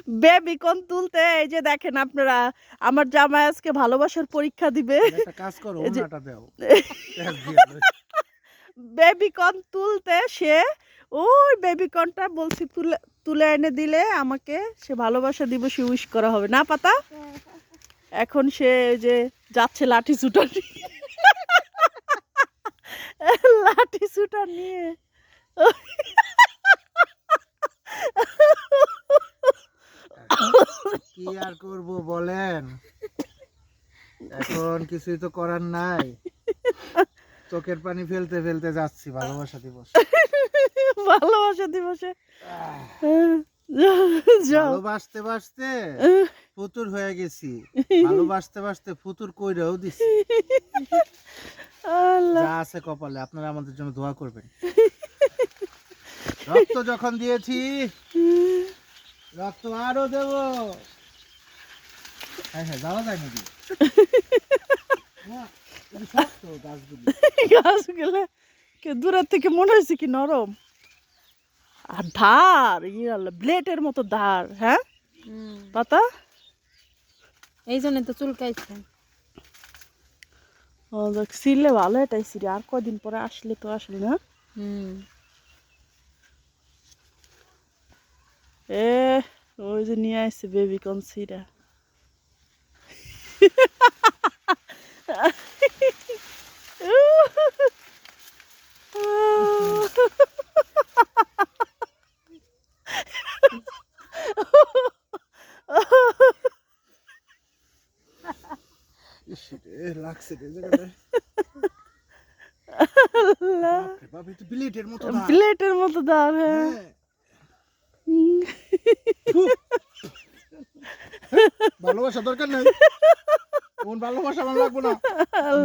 Baby corn তুলতে এই যে দেখেন আপনারা, আমার জামাই আজকে ভালোবাসার পরীক্ষা দিবে। একটা কাজ করো, এই যে ওনাটা দাও, প্যাঁচ দিয়া দাও। বেবিকর্ন তুলতে সে ওই বেবিকর্নটা বলছি তুলে তুলে এনে দিলে আমাকে সে ভালোবাসা দিবসে উইশ করা হবে না পাতা। এখন সে ওই যে যাচ্ছে লাঠি শুটার লাঠি শুটার নিয়ে। কি আর করব বলেন, এখন কিছুই তো করার নাই, চোখের পানি ফেলতে ফেলতে যাচ্ছি ভালোবাসা দিবস। ভালোবাসা দিবসে যাও। ভালোবাসতে বাসতে ফুতুর হয়ে গেছি, ভালোবাসতে বাসতে ফুতুর কইরাও দিছি। আল্লাহ। যা আছে কপালে, আপনারা আমাদের জন্য দোয়া করবেন। রক্ত যখন দিয়েছি, রক্ত আরো দেব। হ্যাঁ হ্যাঁ, যাওয়া যায় নাকি? না, এটা শক্ত গাছগুলি। গাছগুলো দূরের থেকে মনে হয়েছে কি নরম, আর ধার ব্লেডের মতো ধার। হ্যাঁ পাতা, এই জন্য তো চুলকাইছে। ও দেখ সিলে ভালো এটাই সিরে, আর কদিন পরে আসলে তো আসলে না। এ ওই যে নিয়ে আসছে বেবিকর্ন সিরা। ইস রে, লাগছে রে জায়গাটায়। বাপরে বাপ, এটা বিলেটের মতো না। প্লেটের মতো দাঁড়। হ্যাঁ হ্যাঁ। ফু। ভালোবাসা দরকার নাই, কোন ভালোবাসা আমার লাগবো না।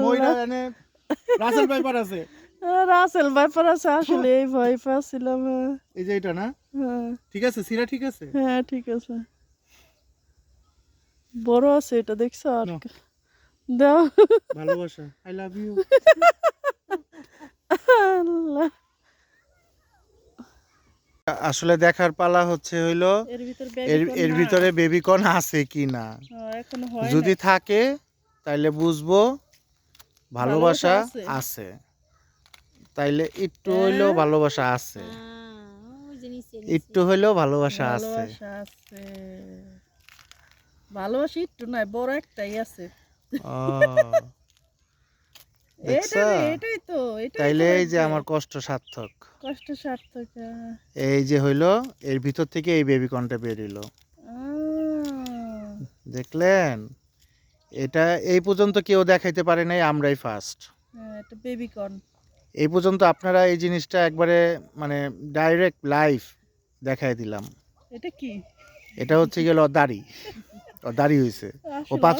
ময়রা এনে রাসেল ভাইপার আছে, রাসেল ভাইপার আছে, আসলে এই ভয় পাচ্ছিলাম। এই যে এটা না, হ্যাঁ ঠিক আছে সিরা, ঠিক আছে। হ্যাঁ ঠিক আছে, বড় আছে এটা দেখছো আর নাও। দাও। ভালোবাসা, আই লাভ ইউ। আল্লাহ। আসলে দেখার পালা হচ্ছে হইলো এর ভিতর এর ভিতরে বেবিকর্ন আছে কি না। এখনো হয় যদি না। থাকে তাইলে বুঝবো ভালোবাসা ভালোবাসা আছে। আছে, তাইলে একটু হইলেও ভালোবাসা আছে, একটু হইলেও ভালোবাসা আছে। ভালোবাসা আছে, ভালোবাসা একটু নয়, বড় একটাই আছে। ও, দেখছো? এটাই তো, এটাই তাইলে তো এই যে হয়েছে। আমার কষ্ট সার্থক। কষ্ট সার্থক। এই যে হইলো, এর ভিতর থেকে এই বেবিকর্নটা বেরিলো, দেখলেন? এটা এই পর্যন্ত কেউ দেখাইতে পারে নাই, আমরাই ফার্স্ট। এটা বেবিকর্ন। এই পর্যন্ত আপনারা এই জিনিসটা একবারে মানে ডাইরেক্ট লাইভ দেখাই দিলাম। এটা কি? এটা হচ্ছে গেল দাড়ি, ও দাড়ি হয়েছে, ও আসলে পাঁচ